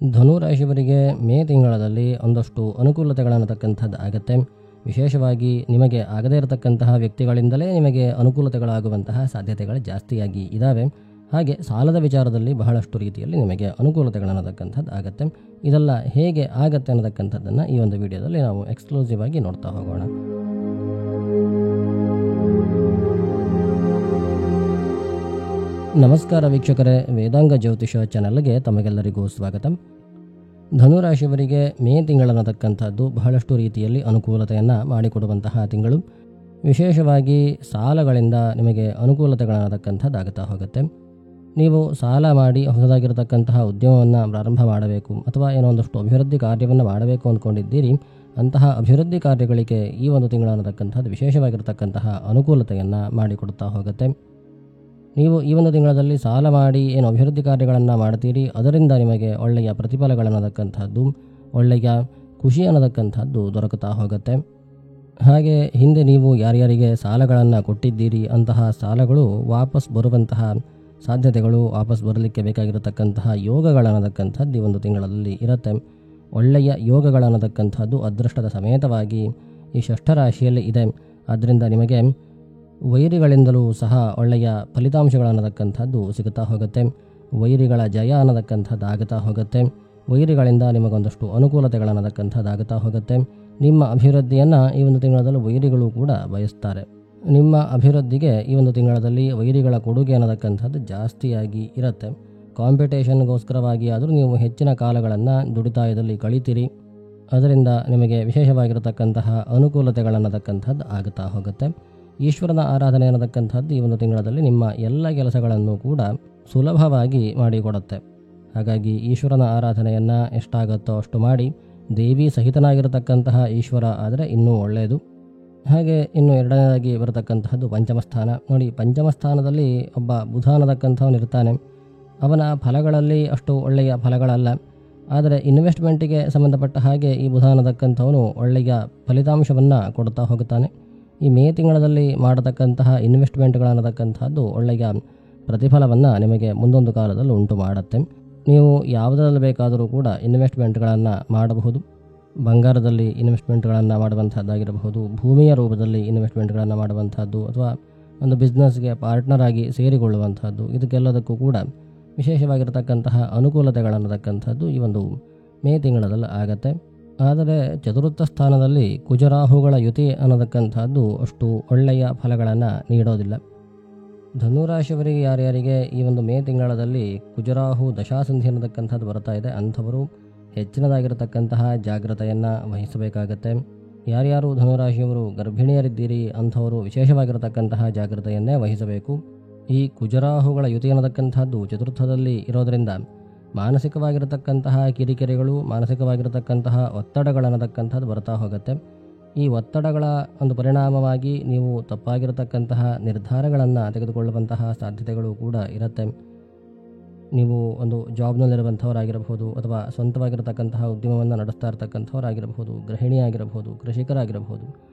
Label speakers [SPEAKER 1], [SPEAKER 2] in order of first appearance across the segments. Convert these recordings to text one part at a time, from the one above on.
[SPEAKER 1] ಧನು ರಾಶಿಯವರಿಗೆ ಮೇ ತಿಂಗಳಲ್ಲಿ ಒಂದಷ್ಟು ಅನುಕೂಲತೆಗಳನ್ನತಕ್ಕಂಥದ್ದು ಆಗುತ್ತೆ. ವಿಶೇಷವಾಗಿ ನಿಮಗೆ ಆಗದೇ ಇರತಕ್ಕಂತಹ ವ್ಯಕ್ತಿಗಳಿಂದಲೇ ನಿಮಗೆ ಅನುಕೂಲತೆಗಳಾಗುವಂತಹ ಸಾಧ್ಯತೆಗಳು ಜಾಸ್ತಿಯಾಗಿ ಇದ್ದಾವೆ. ಹಾಗೆ ಸಾಲದ ವಿಚಾರದಲ್ಲಿ ಬಹಳಷ್ಟು ರೀತಿಯಲ್ಲಿ ನಿಮಗೆ ಅನುಕೂಲತೆಗಳನ್ನತಕ್ಕಂಥದ್ದು ಆಗುತ್ತೆ. ಇದೆಲ್ಲ ಹೇಗೆ ಆಗತ್ತೆ ಅನ್ನತಕ್ಕಂಥದ್ದನ್ನು ಈ ಒಂದು ವಿಡಿಯೋದಲ್ಲಿ ನಾವು ಎಕ್ಸ್ಕ್ಲೂಸಿವ್ ಆಗಿ ನೋಡ್ತಾ ಹೋಗೋಣ. ನಮಸ್ಕಾರ ವೀಕ್ಷಕರೇ, ವೇದಾಂಗ ಜ್ಯೋತಿಷ ಚಾನಲ್ಗೆ ತಮಗೆಲ್ಲರಿಗೂ ಸ್ವಾಗತ. ಧನುರಾಶಿಯವರಿಗೆ ಮೇ ತಿಂಗಳನ್ನತಕ್ಕಂಥದ್ದು ಬಹಳಷ್ಟು ರೀತಿಯಲ್ಲಿ ಅನುಕೂಲತೆಯನ್ನು ಮಾಡಿಕೊಡುವಂತಹ ತಿಂಗಳು. ವಿಶೇಷವಾಗಿ ಸಾಲಗಳಿಂದ ನಿಮಗೆ ಅನುಕೂಲತೆಗಳನ್ನತಕ್ಕಂಥದ್ದು ಆಗುತ್ತಾ ಹೋಗುತ್ತೆ. ನೀವು ಸಾಲ ಮಾಡಿ ಹೊಸದಾಗಿರತಕ್ಕಂತಹ ಉದ್ಯಮವನ್ನು ಪ್ರಾರಂಭ ಮಾಡಬೇಕು ಅಥವಾ ಏನೋ ಒಂದಷ್ಟು ಅಭಿವೃದ್ಧಿ ಕಾರ್ಯವನ್ನು ಮಾಡಬೇಕು ಅಂದ್ಕೊಂಡಿದ್ದೀರಿ. ಅಂತಹ ಅಭಿವೃದ್ಧಿ ಕಾರ್ಯಗಳಿಗೆ ಈ ಒಂದು ತಿಂಗಳನ್ನತಕ್ಕಂಥದ್ದು ವಿಶೇಷವಾಗಿರತಕ್ಕಂತಹ ಅನುಕೂಲತೆಯನ್ನು ಮಾಡಿಕೊಡ್ತಾ ಹೋಗುತ್ತೆ. ನೀವು ಈ ಒಂದು ತಿಂಗಳಲ್ಲಿ ಸಾಲ ಮಾಡಿ ಏನು ಅಭಿವೃದ್ಧಿ ಕಾರ್ಯಗಳನ್ನು ಮಾಡ್ತೀರಿ, ಅದರಿಂದ ನಿಮಗೆ ಒಳ್ಳೆಯ ಪ್ರತಿಫಲಗಳನ್ನತಕ್ಕಂಥದ್ದು, ಒಳ್ಳೆಯ ಖುಷಿ ಅನ್ನತಕ್ಕಂಥದ್ದು ದೊರಕುತ್ತಾ ಹೋಗುತ್ತೆ. ಹಾಗೆ ಹಿಂದೆ ನೀವು ಯಾರ್ಯಾರಿಗೆ ಸಾಲಗಳನ್ನು ಕೊಟ್ಟಿದ್ದೀರಿ ಅಂತಹ ಸಾಲಗಳು ವಾಪಸ್ ಬರುವಂತಹ ಸಾಧ್ಯತೆಗಳು, ವಾಪಸ್ ಬರಲಿಕ್ಕೆ ಬೇಕಾಗಿರತಕ್ಕಂತಹ ಯೋಗಗಳನ್ನತಕ್ಕಂಥದ್ದು ಈ ಒಂದು ತಿಂಗಳಲ್ಲಿ ಇರುತ್ತೆ. ಒಳ್ಳೆಯ ಯೋಗಗಳನ್ನತಕ್ಕಂಥದ್ದು ಅದೃಷ್ಟದ ಸಮೇತವಾಗಿ ಈ ಷಷ್ಠರಾಶಿಯಲ್ಲಿ ಇದೆ. ಆದ್ದರಿಂದ ನಿಮಗೆ ವೈರಿಗಳಿಂದಲೂ ಸಹ ಒಳ್ಳೆಯ ಫಲಿತಾಂಶಗಳನ್ನತಕ್ಕಂಥದ್ದು ಸಿಗುತ್ತಾ ಹೋಗುತ್ತೆ. ವೈರಿಗಳ ಜಯ ಅನ್ನತಕ್ಕಂಥದ್ದು ಆಗುತ್ತಾ ಹೋಗುತ್ತೆ. ವೈರಿಗಳಿಂದ ನಿಮಗೊಂದಷ್ಟು ಅನುಕೂಲತೆಗಳನ್ನತಕ್ಕಂಥದ್ದು ಆಗುತ್ತಾ ಹೋಗುತ್ತೆ. ನಿಮ್ಮ ಅಭಿವೃದ್ಧಿಯನ್ನು ಈ ಒಂದು ತಿಂಗಳಲ್ಲಿ ವೈರಿಗಳು ಕೂಡ ಬಯಸ್ತಾರೆ. ನಿಮ್ಮ ಅಭಿವೃದ್ಧಿಗೆ ಈ ಒಂದು ತಿಂಗಳಲ್ಲಿ ವೈರಿಗಳ ಕೊಡುಗೆ ಅನ್ನತಕ್ಕಂಥದ್ದು ಜಾಸ್ತಿಯಾಗಿ ಇರುತ್ತೆ. ಕಾಂಪಿಟೇಷನ್ಗೋಸ್ಕರವಾಗಿ ಆದರೂ ನೀವು ಹೆಚ್ಚಿನ ಕಾಲಗಳನ್ನು ದುಡಿತಾಯದಲ್ಲಿ ಕಳೀತೀರಿ. ಅದರಿಂದ ನಿಮಗೆ ವಿಶೇಷವಾಗಿರತಕ್ಕಂತಹ ಅನುಕೂಲತೆಗಳನ್ನತಕ್ಕಂಥದ್ದು ಆಗುತ್ತಾ ಹೋಗುತ್ತೆ. ಈಶ್ವರನ ಆರಾಧನೆ ಅನ್ನತಕ್ಕಂಥದ್ದು ಈ ಒಂದು ತಿಂಗಳಲ್ಲಿ ನಿಮ್ಮ ಎಲ್ಲ ಕೆಲಸಗಳನ್ನು ಕೂಡ ಸುಲಭವಾಗಿ ಮಾಡಿಕೊಡುತ್ತೆ. ಹಾಗಾಗಿ ಈಶ್ವರನ ಆರಾಧನೆಯನ್ನು ಎಷ್ಟಾಗುತ್ತೋ ಅಷ್ಟು ಮಾಡಿ. ದೇವಿ ಸಹಿತನಾಗಿರತಕ್ಕಂತಹ ಈಶ್ವರ ಆದರೆ ಇನ್ನೂ ಒಳ್ಳೆಯದು. ಹಾಗೆ ಇನ್ನು ಎರಡನೇದಾಗಿ ಬರತಕ್ಕಂತಹದ್ದು ಪಂಚಮಸ್ಥಾನ. ನೋಡಿ, ಪಂಚಮಸ್ಥಾನದಲ್ಲಿ ಒಬ್ಬ ಬುಧ ಅನ್ನತಕ್ಕಂಥವನು ಇರ್ತಾನೆ. ಅವನ ಫಲಗಳಲ್ಲಿ ಅಷ್ಟು ಒಳ್ಳೆಯ ಫಲಗಳಲ್ಲ. ಆದರೆ ಇನ್ವೆಸ್ಟ್ಮೆಂಟಿಗೆ ಸಂಬಂಧಪಟ್ಟ ಹಾಗೆ ಈ ಬುಧ ಅನ್ನತಕ್ಕಂಥವನು ಒಳ್ಳೆಯ ಫಲಿತಾಂಶವನ್ನು ಕೊಡ್ತಾ ಹೋಗುತ್ತಾನೆ. ಈ ಮೇ ತಿಂಗಳಲ್ಲಿ ಮಾಡತಕ್ಕಂತಹ ಇನ್ವೆಸ್ಟ್ಮೆಂಟ್ಗಳನ್ನತಕ್ಕಂಥದ್ದು ಒಳ್ಳೆಯ ಪ್ರತಿಫಲವನ್ನು ನಿಮಗೆ ಮುಂದೊಂದು ಕಾಲದಲ್ಲಿ ಉಂಟು ಮಾಡುತ್ತೆ. ನೀವು ಯಾವುದರಲ್ಲಿ ಬೇಕಾದರೂ ಕೂಡ ಇನ್ವೆಸ್ಟ್ಮೆಂಟ್ಗಳನ್ನು ಮಾಡಬಹುದು. ಬಂಗಾರದಲ್ಲಿ ಇನ್ವೆಸ್ಟ್ಮೆಂಟ್ಗಳನ್ನು ಮಾಡುವಂಥದ್ದಾಗಿರಬಹುದು, ಭೂಮಿಯ ರೂಪದಲ್ಲಿ ಇನ್ವೆಸ್ಟ್ಮೆಂಟ್ಗಳನ್ನು ಮಾಡುವಂಥದ್ದು, ಅಥವಾ ಒಂದು ಬಿಸ್ನೆಸ್ಗೆ ಪಾರ್ಟ್ನರ್ ಆಗಿ ಸೇರಿಕೊಳ್ಳುವಂಥದ್ದು, ಇದಕ್ಕೆಲ್ಲದಕ್ಕೂ ಕೂಡ ವಿಶೇಷವಾಗಿರತಕ್ಕಂತಹ ಅನುಕೂಲತೆಗಳನ್ನತಕ್ಕಂಥದ್ದು ಈ ಒಂದು ಮೇ ತಿಂಗಳಲ್ಲಿ ಆಗತ್ತೆ. ಆದರೆ ಚತುರ್ಥ ಸ್ಥಾನದಲ್ಲಿ ಕುಜರಾಹುಗಳ ಯುತಿ ಅನ್ನತಕ್ಕಂಥದ್ದು ಅಷ್ಟು ಒಳ್ಳೆಯ ಫಲಗಳನ್ನು ನೀಡೋದಿಲ್ಲ. ಧನುರಾಶಿಯವರಿಗೆ ಯಾರ್ಯಾರಿಗೆ ಈ ಒಂದು ಮೇ ತಿಂಗಳಲ್ಲಿ ಕುಜರಾಹು ದಶಾಸಂಧಿ ಅನ್ನತಕ್ಕಂಥದ್ದು ಬರ್ತಾ ಇದೆ, ಅಂಥವರು ಹೆಚ್ಚಿನದಾಗಿರತಕ್ಕಂತಹ ಜಾಗ್ರತೆಯನ್ನು ವಹಿಸಬೇಕಾಗತ್ತೆ. ಯಾರ್ಯಾರು ಧನುರಾಶಿಯವರು ಗರ್ಭಿಣಿಯರಿದ್ದೀರಿ ಅಂಥವರು ವಿಶೇಷವಾಗಿರತಕ್ಕಂತಹ ಜಾಗ್ರತೆಯನ್ನೇ ವಹಿಸಬೇಕು. ಈ ಕುಜರಾಹುಗಳ ಯುತಿ ಅನ್ನತಕ್ಕಂಥದ್ದು ಚತುರ್ಥದಲ್ಲಿ ಇರೋದರಿಂದ ಮಾನಸಿಕವಾಗಿರತಕ್ಕಂತಹ ಕಿರಿಕಿರಿಗಳು, ಮಾನಸಿಕವಾಗಿರತಕ್ಕಂತಹ ಒತ್ತಡಗಳನ್ನತಕ್ಕಂಥದ್ದು ಬರ್ತಾ ಹೋಗುತ್ತೆ. ಈ ಒತ್ತಡಗಳ ಒಂದು ಪರಿಣಾಮವಾಗಿ ನೀವು ತಪ್ಪಾಗಿರತಕ್ಕಂತಹ ನಿರ್ಧಾರಗಳನ್ನು ತೆಗೆದುಕೊಳ್ಳುವಂತಹ ಸಾಧ್ಯತೆಗಳು ಕೂಡ ಇರುತ್ತೆ. ನೀವು ಒಂದು ಜಾಬ್ನಲ್ಲಿರುವಂಥವರಾಗಿರಬಹುದು, ಅಥವಾ ಸ್ವಂತವಾಗಿರತಕ್ಕಂತಹ ಉದ್ಯಮವನ್ನು ನಡೆಸ್ತಾ ಇರತಕ್ಕಂಥವರಾಗಿರಬಹುದು, ಗೃಹಿಣಿಯಾಗಿರಬಹುದು, ಕೃಷಿಕರಾಗಿರಬಹುದು.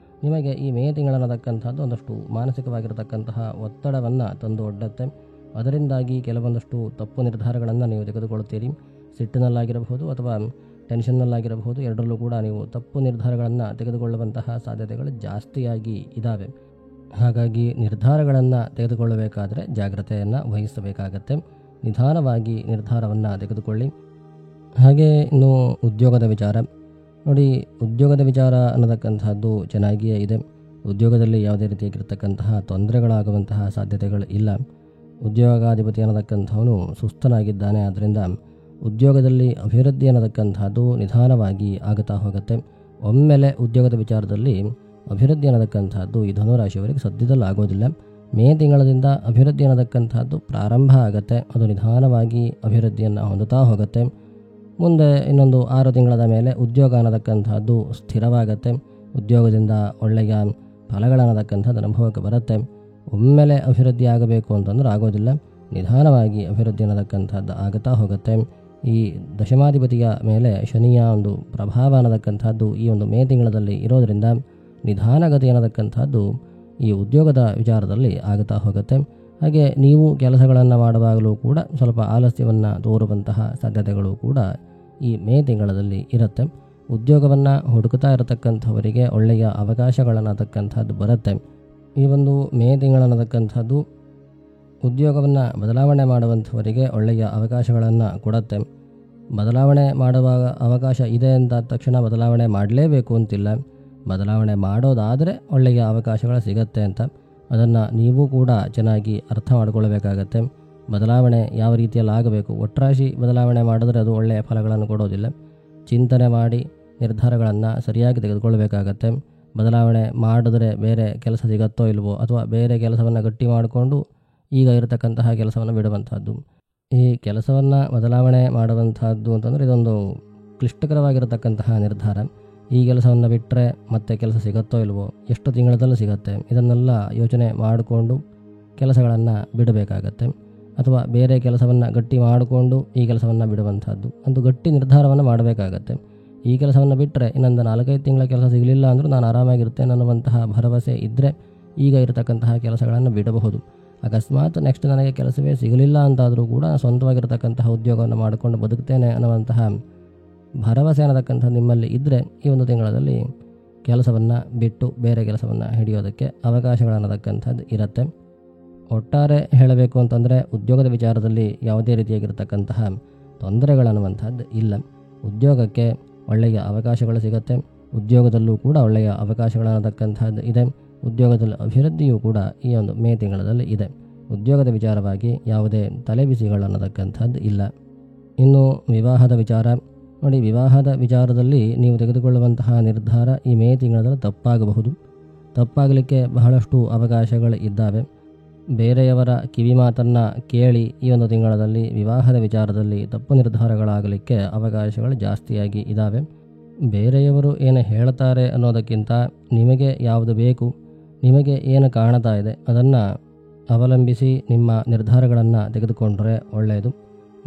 [SPEAKER 1] ನಿಮಗೆ ಈ ಮೇ ತಿಂಗಳನ್ನತಕ್ಕಂಥದ್ದು ಒಂದಷ್ಟು ಮಾನಸಿಕವಾಗಿರತಕ್ಕಂತಹ ಒತ್ತಡವನ್ನು ತಂದು ಒಡ್ಡುತ್ತೆ. ಅದರಿಂದಾಗಿ ಕೆಲವೊಂದಷ್ಟು ತಪ್ಪು ನಿರ್ಧಾರಗಳನ್ನು ನೀವು ತೆಗೆದುಕೊಳ್ಳುತ್ತೀರಿ. ಸಿಟ್ಟಿನಲ್ಲಾಗಿರಬಹುದು ಅಥವಾ ಟೆನ್ಷನ್ನಲ್ಲಾಗಿರಬಹುದು, ಎರಡರಲ್ಲೂ ಕೂಡ ನೀವು ತಪ್ಪು ನಿರ್ಧಾರಗಳನ್ನು ತೆಗೆದುಕೊಳ್ಳುವಂತಹ ಸಾಧ್ಯತೆಗಳು ಜಾಸ್ತಿಯಾಗಿ ಇದ್ದಾವೆ. ಹಾಗಾಗಿ ನಿರ್ಧಾರಗಳನ್ನು ತೆಗೆದುಕೊಳ್ಳಬೇಕಾದರೆ ಜಾಗ್ರತೆಯನ್ನು ವಹಿಸಬೇಕಾಗತ್ತೆ. ನಿಧಾನವಾಗಿ ನಿರ್ಧಾರವನ್ನು ತೆಗೆದುಕೊಳ್ಳಿ. ಹಾಗೆ ಇನ್ನು ಉದ್ಯೋಗದ ವಿಚಾರ ನೋಡಿ, ಉದ್ಯೋಗದ ವಿಚಾರ ಅನ್ನತಕ್ಕಂಥದ್ದು ಚೆನ್ನಾಗಿಯೇ ಇದೆ. ಉದ್ಯೋಗದಲ್ಲಿ ಯಾವುದೇ ರೀತಿಯಾಗಿರ್ತಕ್ಕಂತಹ ತೊಂದರೆಗಳಾಗುವಂತಹ ಸಾಧ್ಯತೆಗಳು ಇಲ್ಲ. ಉದ್ಯೋಗಾಧಿಪತಿ ಅನ್ನತಕ್ಕಂಥವನು ಸುಸ್ತನಾಗಿದ್ದಾನೆ. ಆದ್ದರಿಂದ ಉದ್ಯೋಗದಲ್ಲಿ ಅಭಿವೃದ್ಧಿ ಅನ್ನತಕ್ಕಂಥದ್ದು ನಿಧಾನವಾಗಿ ಆಗುತ್ತಾ ಹೋಗುತ್ತೆ. ಒಮ್ಮೆಲೆ ಉದ್ಯೋಗದ ವಿಚಾರದಲ್ಲಿ ಅಭಿವೃದ್ಧಿ ಅನ್ನತಕ್ಕಂಥದ್ದು ಈ ಧನುರಾಶಿಯವರಿಗೆ ಸದ್ಯದಲ್ಲಿ ಆಗೋದಿಲ್ಲ. ಮೇ ತಿಂಗಳದಿಂದ ಅಭಿವೃದ್ಧಿ ಅನ್ನತಕ್ಕಂಥದ್ದು ಪ್ರಾರಂಭ ಆಗುತ್ತೆ. ಅದು ನಿಧಾನವಾಗಿ ಅಭಿವೃದ್ಧಿಯನ್ನು ಹೊಂದುತ್ತಾ ಹೋಗುತ್ತೆ. ಮುಂದೆ ಇನ್ನೊಂದು 6 ತಿಂಗಳ ಮೇಲೆ ಉದ್ಯೋಗ ಅನ್ನತಕ್ಕಂಥದ್ದು ಸ್ಥಿರವಾಗುತ್ತೆ. ಉದ್ಯೋಗದಿಂದ ಒಳ್ಳೆಯ ಫಲಗಳನ್ನತಕ್ಕಂಥದ್ದು ಅನುಭವಕ್ಕೆ ಬರುತ್ತೆ. ಒಮ್ಮೆಲೆ ಅಭಿವೃದ್ಧಿ ಆಗಬೇಕು ಅಂತಂದ್ರೆ ಆಗೋದಿಲ್ಲ. ನಿಧಾನವಾಗಿ ಅಭಿವೃದ್ಧಿ ಅನ್ನತಕ್ಕಂಥದ್ದು ಆಗುತ್ತಾ ಹೋಗುತ್ತೆ. ಈ ದಶಮಾಧಿಪತಿಯ ಮೇಲೆ ಶನಿಯ ಒಂದು ಪ್ರಭಾವ ಅನ್ನತಕ್ಕಂಥದ್ದು ಈ ಒಂದು ಮೇ ತಿಂಗಳಲ್ಲಿ ಇರೋದರಿಂದ ನಿಧಾನಗತಿ ಅನ್ನತಕ್ಕಂಥದ್ದು ಈ ಉದ್ಯೋಗದ ವಿಚಾರದಲ್ಲಿ ಆಗುತ್ತಾ ಹೋಗುತ್ತೆ. ಹಾಗೆ ನೀವು ಕೆಲಸಗಳನ್ನು ಮಾಡುವಾಗಲೂ ಕೂಡ ಸ್ವಲ್ಪ ಆಲಸ್ಯವನ್ನು ತೋರುವಂತಹ ಸಾಧ್ಯತೆಗಳು ಕೂಡ ಈ ಮೇ ತಿಂಗಳಲ್ಲಿ ಇರುತ್ತೆ. ಉದ್ಯೋಗವನ್ನು ಹುಡುಕ್ತಾ ಇರತಕ್ಕಂಥವರಿಗೆ ಒಳ್ಳೆಯ ಅವಕಾಶಗಳನ್ನತಕ್ಕಂಥದ್ದು ಬರುತ್ತೆ. ಈ ಒಂದು ಮೇ ತಿಂಗಳನ್ನತಕ್ಕಂಥದ್ದು ಉದ್ಯೋಗವನ್ನು ಬದಲಾವಣೆ ಮಾಡುವಂಥವರಿಗೆ ಒಳ್ಳೆಯ ಅವಕಾಶಗಳನ್ನು ಕೊಡುತ್ತೆ. ಬದಲಾವಣೆ ಮಾಡುವ ಅವಕಾಶ ಇದೆ ಅಂತ ತಕ್ಷಣ ಬದಲಾವಣೆ ಮಾಡಲೇಬೇಕು ಅಂತಿಲ್ಲ. ಬದಲಾವಣೆ ಮಾಡೋದಾದರೆ ಒಳ್ಳೆಯ ಅವಕಾಶಗಳು ಸಿಗತ್ತೆ ಅಂತ ಅದನ್ನು ನೀವು ಕೂಡ ಚೆನ್ನಾಗಿ ಅರ್ಥ ಮಾಡಿಕೊಳ್ಬೇಕಾಗತ್ತೆ. ಬದಲಾವಣೆ ಯಾವ ರೀತಿಯಲ್ಲಿ ಆಗಬೇಕು, ಒಟ್ರಾಶಿ ಬದಲಾವಣೆ ಮಾಡಿದ್ರೆ ಅದು ಒಳ್ಳೆಯ ಫಲಗಳನ್ನು ಕೊಡೋದಿಲ್ಲ. ಚಿಂತನೆ ಮಾಡಿ ನಿರ್ಧಾರಗಳನ್ನು ಸರಿಯಾಗಿ ತೆಗೆದುಕೊಳ್ಬೇಕಾಗತ್ತೆ. ಬದಲಾವಣೆ ಮಾಡಿದ್ರೆ ಬೇರೆ ಕೆಲಸ ಸಿಗತ್ತೋ ಇಲ್ವೋ, ಅಥವಾ ಬೇರೆ ಕೆಲಸವನ್ನು ಗಟ್ಟಿ ಮಾಡಿಕೊಂಡು ಈಗ ಇರತಕ್ಕಂತಹ ಕೆಲಸವನ್ನು ಬಿಡುವಂಥದ್ದು. ಈ ಕೆಲಸವನ್ನು ಬದಲಾವಣೆ ಮಾಡುವಂತಹದ್ದು ಅಂತಂದರೆ ಇದೊಂದು ಕ್ಲಿಷ್ಟಕರವಾಗಿರತಕ್ಕಂತಹ ನಿರ್ಧಾರ. ಈ ಕೆಲಸವನ್ನು ಬಿಟ್ಟರೆ ಮತ್ತೆ ಕೆಲಸ ಸಿಗತ್ತೋ ಇಲ್ವೋ, ಎಷ್ಟು ತಿಂಗಳದಲ್ಲೂ ಸಿಗತ್ತೆ, ಇದನ್ನೆಲ್ಲ ಯೋಚನೆ ಮಾಡಿಕೊಂಡು ಕೆಲಸಗಳನ್ನು ಬಿಡಬೇಕಾಗತ್ತೆ. ಅಥವಾ ಬೇರೆ ಕೆಲಸವನ್ನು ಗಟ್ಟಿ ಮಾಡಿಕೊಂಡು ಈ ಕೆಲಸವನ್ನು ಬಿಡುವಂಥದ್ದು ಒಂದು ಗಟ್ಟಿ ನಿರ್ಧಾರವನ್ನು ಮಾಡಬೇಕಾಗತ್ತೆ. ಈ ಕೆಲಸವನ್ನು ಬಿಟ್ಟರೆ ಇನ್ನೊಂದು 4-5 ತಿಂಗಳ ಕೆಲಸ ಸಿಗಲಿಲ್ಲ ಅಂದರೂ ನಾನು ಆರಾಮಾಗಿರ್ತೇನೆ ಅನ್ನುವಂತಹ ಭರವಸೆ ಇದ್ದರೆ ಈಗ ಇರತಕ್ಕಂತಹ ಕೆಲಸಗಳನ್ನು ಬಿಡಬಹುದು. ಅಕಸ್ಮಾತ್ ನೆಕ್ಸ್ಟ್ ನನಗೆ ಕೆಲಸವೇ ಸಿಗಲಿಲ್ಲ ಅಂತಾದರೂ ಕೂಡ ಸ್ವಂತವಾಗಿರತಕ್ಕಂತಹ ಉದ್ಯೋಗವನ್ನು ಮಾಡಿಕೊಂಡು ಬದುಕ್ತೇನೆ ಅನ್ನುವಂತಹ ಭರವಸೆ ಅನ್ನತಕ್ಕಂಥ ನಿಮ್ಮಲ್ಲಿ ಇದ್ದರೆ ಈ ಒಂದು ತಿಂಗಳಲ್ಲಿ ಕೆಲಸವನ್ನು ಬಿಟ್ಟು ಬೇರೆ ಕೆಲಸವನ್ನು ಹಿಡಿಯೋದಕ್ಕೆ ಅವಕಾಶಗಳನ್ನತಕ್ಕಂಥದ್ದು ಇರುತ್ತೆ. ಒಟ್ಟಾರೆ ಹೇಳಬೇಕು ಅಂತಂದರೆ ಉದ್ಯೋಗದ ವಿಚಾರದಲ್ಲಿ ಯಾವುದೇ ರೀತಿಯಾಗಿರ್ತಕ್ಕಂತಹ ತೊಂದರೆಗಳನ್ನುವಂಥದ್ದು ಇಲ್ಲ. ಉದ್ಯೋಗಕ್ಕೆ ಒಳ್ಳೆಯ ಅವಕಾಶಗಳು ಸಿಗುತ್ತೆ. ಉದ್ಯೋಗದಲ್ಲೂ ಕೂಡ ಒಳ್ಳೆಯ ಅವಕಾಶಗಳನ್ನತಕ್ಕಂಥದ್ದು ಇದೆ. ಉದ್ಯೋಗದಲ್ಲಿ ಅಭಿವೃದ್ಧಿಯೂ ಕೂಡ ಈ ಒಂದು ಮೇ ತಿಂಗಳಲ್ಲಿ ಇದೆ. ಉದ್ಯೋಗದ ವಿಚಾರವಾಗಿ ಯಾವುದೇ ತಲೆಬಿಸಿಗಳನ್ನತಕ್ಕಂಥದ್ದು ಇಲ್ಲ. ಇನ್ನು ವಿವಾಹದ ವಿಚಾರ ನೋಡಿ, ವಿವಾಹದ ವಿಚಾರದಲ್ಲಿ ನೀವು ತೆಗೆದುಕೊಳ್ಳುವಂತಹ ನಿರ್ಧಾರ ಈ ಮೇ ತಿಂಗಳಲ್ಲಿ ತಪ್ಪಾಗಬಹುದು. ತಪ್ಪಾಗಲಿಕ್ಕೆ ಬಹಳಷ್ಟು ಅವಕಾಶಗಳು ಇದ್ದಾವೆ. ಬೇರೆಯವರ ಕಿವಿ ಮಾತನ್ನು ಕೇಳಿ ಈ ಒಂದು ತಿಂಗಳಲ್ಲಿ ವಿವಾಹದ ವಿಚಾರದಲ್ಲಿ ತಪ್ಪು ನಿರ್ಧಾರಗಳಾಗಲಿಕ್ಕೆ ಅವಕಾಶಗಳು ಜಾಸ್ತಿಯಾಗಿ ಇದ್ದಾವೆ. ಬೇರೆಯವರು ಏನು ಹೇಳ್ತಾರೆ ಅನ್ನೋದಕ್ಕಿಂತ ನಿಮಗೆ ಯಾವುದು ಬೇಕು, ನಿಮಗೆ ಏನು ಕಾಣ್ತಾ ಇದೆ ಅದನ್ನು ಅವಲಂಬಿಸಿ ನಿಮ್ಮ ನಿರ್ಧಾರಗಳನ್ನು ತೆಗೆದುಕೊಂಡರೆ ಒಳ್ಳೆಯದು.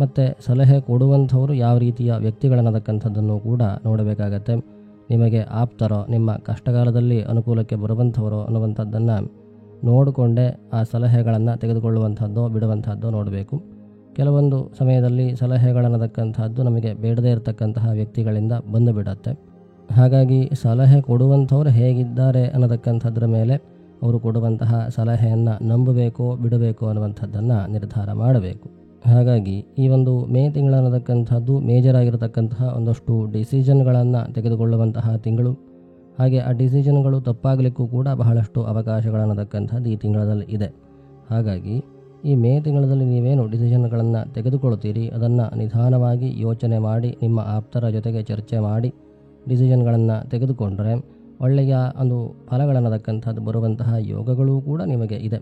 [SPEAKER 1] ಮತ್ತು ಸಲಹೆ ಕೊಡುವಂಥವರು ಯಾವ ರೀತಿಯ ವ್ಯಕ್ತಿಗಳನ್ನತಕ್ಕಂಥದ್ದನ್ನು ಕೂಡ ನೋಡಬೇಕಾಗತ್ತೆ. ನಿಮಗೆ ಆಪ್ತರೋ, ನಿಮ್ಮ ಕಷ್ಟಕಾಲದಲ್ಲಿ ಅನುಕೂಲಕ್ಕೆ ಬರುವಂಥವರೋ ಅನ್ನುವಂಥದ್ದನ್ನು ನೋಡಿಕೊಂಡೇ ಆ ಸಲಹೆಗಳನ್ನು ತೆಗೆದುಕೊಳ್ಳುವಂಥದ್ದೋ ಬಿಡುವಂಥದ್ದೋ ನೋಡಬೇಕು. ಕೆಲವೊಂದು ಸಮಯದಲ್ಲಿ ಸಲಹೆಗಳನ್ನತಕ್ಕಂಥದ್ದು ನಮಗೆ ಬೇಡದೇ ಇರತಕ್ಕಂತಹ ವ್ಯಕ್ತಿಗಳಿಂದ ಬಂದು ಬಿಡತ್ತೆ. ಹಾಗಾಗಿ ಸಲಹೆ ಕೊಡುವಂಥವ್ರು ಹೇಗಿದ್ದಾರೆ ಅನ್ನತಕ್ಕಂಥದ್ರ ಮೇಲೆ ಅವರು ಕೊಡುವಂತಹ ಸಲಹೆಯನ್ನು ನಂಬಬೇಕೋ ಬಿಡಬೇಕು ಅನ್ನುವಂಥದ್ದನ್ನು ನಿರ್ಧಾರ ಮಾಡಬೇಕು. ಹಾಗಾಗಿ ಈ ಒಂದು ಮೇ ತಿಂಗಳನ್ನತಕ್ಕಂಥದ್ದು ಮೇಜರ್ ಆಗಿರತಕ್ಕಂತಹ ಒಂದಷ್ಟು ಡಿಸಿಷನ್ಗಳನ್ನು ತೆಗೆದುಕೊಳ್ಳುವಂತಹ ತಿಂಗಳು. ಹಾಗೆ ಆ ಡಿಸಿಷನ್ಗಳು ತಪ್ಪಾಗಲಿಕ್ಕೂ ಕೂಡ ಬಹಳಷ್ಟು ಅವಕಾಶಗಳನ್ನತಕ್ಕಂಥದ್ದು ಈ ತಿಂಗಳಲ್ಲಿ ಇದೆ. ಹಾಗಾಗಿ ಈ ಮೇ ತಿಂಗಳಲ್ಲಿ ನೀವೇನು ಡಿಸಿಷನ್ಗಳನ್ನು ತೆಗೆದುಕೊಳ್ತೀರಿ ಅದನ್ನು ನಿಧಾನವಾಗಿ ಯೋಚನೆ ಮಾಡಿ ನಿಮ್ಮ ಆಪ್ತರ ಜೊತೆಗೆ ಚರ್ಚೆ ಮಾಡಿ ಡಿಸಿಷನ್ಗಳನ್ನು ತೆಗೆದುಕೊಂಡರೆ ಒಳ್ಳೆಯ ಒಂದು ಫಲಗಳನ್ನತಕ್ಕಂಥದ್ದು ಬರುವಂತಹ ಯೋಗಗಳೂ ಕೂಡ ನಿಮಗೆ ಇದೆ.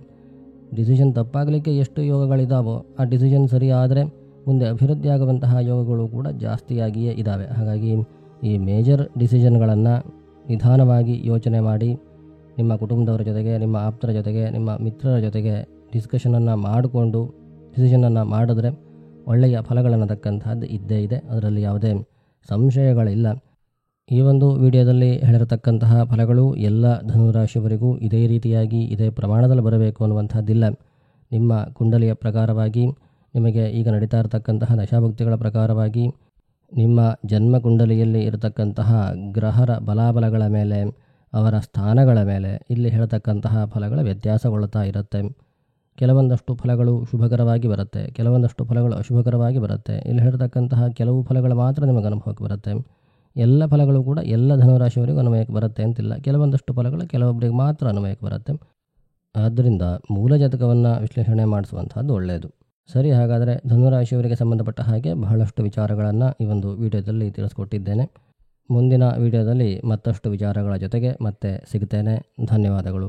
[SPEAKER 1] ಡಿಸಿಷನ್ ತಪ್ಪಾಗಲಿಕ್ಕೆ ಎಷ್ಟು ಯೋಗಗಳಿದ್ದಾವೋ ಆ ಡಿಸಿಷನ್ ಸರಿ ಆದರೆ ಮುಂದೆ ಅಭಿವೃದ್ಧಿ ಆಗುವಂತಹ ಯೋಗಗಳು ಕೂಡ ಜಾಸ್ತಿಯಾಗಿಯೇ ಇದ್ದಾವೆ. ಹಾಗಾಗಿ ಈ ಮೇಜರ್ ಡಿಸಿಷನ್ಗಳನ್ನು ನಿಧಾನವಾಗಿ ಯೋಚನೆ ಮಾಡಿ ನಿಮ್ಮ ಕುಟುಂಬದವರ ಜೊತೆಗೆ, ನಿಮ್ಮ ಆಪ್ತರ ಜೊತೆಗೆ, ನಿಮ್ಮ ಮಿತ್ರರ ಜೊತೆಗೆ ಡಿಸ್ಕಷನನ್ನು ಮಾಡಿಕೊಂಡು ಡಿಸಿಷನನ್ನು ಮಾಡಿದ್ರೆ ಒಳ್ಳೆಯ ಫಲಗಳನ್ನತಕ್ಕಂಥದ್ದು ಇದ್ದೇ ಇದೆ. ಅದರಲ್ಲಿ ಯಾವುದೇ ಸಂಶಯಗಳಿಲ್ಲ. ಈ ಒಂದು ವಿಡಿಯೋದಲ್ಲಿ ಹೇಳಿರತಕ್ಕಂತಹ ಫಲಗಳು ಎಲ್ಲ ಧನುರಾಶಿಯವರಿಗೂ ಇದೇ ರೀತಿಯಾಗಿ ಇದೇ ಪ್ರಮಾಣದಲ್ಲಿ ಬರಬೇಕು ಅನ್ನುವಂಥದ್ದಿಲ್ಲ. ನಿಮ್ಮ ಕುಂಡಲಿಯ ಪ್ರಕಾರವಾಗಿ ನಿಮಗೆ ಈಗ ನಡೀತಾ ಇರತಕ್ಕಂತಹ ದಶಾಭುಕ್ತಿಗಳ ಪ್ರಕಾರವಾಗಿ ನಿಮ್ಮ ಜನ್ಮ ಕುಂಡಲಿಯಲ್ಲಿ ಇರತಕ್ಕಂತಹ ಗ್ರಹರ ಬಲಾಬಲಗಳ ಮೇಲೆ, ಅವರ ಸ್ಥಾನಗಳ ಮೇಲೆ ಇಲ್ಲಿ ಹೇಳ್ತಕ್ಕಂತಹ ಫಲಗಳ ವ್ಯತ್ಯಾಸಗೊಳ್ಳುತ್ತಾ ಇರುತ್ತೆ. ಕೆಲವೊಂದಷ್ಟು ಫಲಗಳು ಶುಭಕರವಾಗಿ ಬರುತ್ತೆ, ಕೆಲವೊಂದಷ್ಟು ಫಲಗಳು ಅಶುಭಕರವಾಗಿ ಬರುತ್ತೆ. ಇಲ್ಲಿ ಹೇಳ್ತಕ್ಕಂತಹ ಕೆಲವು ಫಲಗಳು ಮಾತ್ರ ನಿಮಗೆ ಅನುಭವಕ್ಕೆ ಬರುತ್ತೆ. ಎಲ್ಲ ಫಲಗಳು ಕೂಡ ಎಲ್ಲ ಧನುರಾಶಿಯವರಿಗೂ ಅನ್ವಯಕ್ಕೆ ಬರುತ್ತೆ ಅಂತಿಲ್ಲ. ಕೆಲವೊಂದಷ್ಟು ಫಲಗಳು ಕೆಲವೊಬ್ಬರಿಗೆ ಮಾತ್ರ ಅನ್ವಯಕ್ಕೆ ಬರುತ್ತೆ. ಆದ್ದರಿಂದ ಮೂಲ ಜಾತಕವನ್ನು ವಿಶ್ಲೇಷಣೆ ಮಾಡಿಸುವಂಥದ್ದು ಒಳ್ಳೆಯದು. ಸರಿ, ಹಾಗಾದರೆ ಧನುರಾಶಿಯವರಿಗೆ ಸಂಬಂಧಪಟ್ಟ ಹಾಗೆ ಬಹಳಷ್ಟು ವಿಚಾರಗಳನ್ನು ಈ ಒಂದು ವಿಡಿಯೋದಲ್ಲಿ ತಿಳಿಸ್ಕೊಟ್ಟಿದ್ದೇನೆ. ಮುಂದಿನ ವಿಡಿಯೋದಲ್ಲಿ ಮತ್ತಷ್ಟು ವಿಚಾರಗಳ ಜೊತೆಗೆ ಮತ್ತೆ ಸಿಗ್ತೇನೆ. ಧನ್ಯವಾದಗಳು.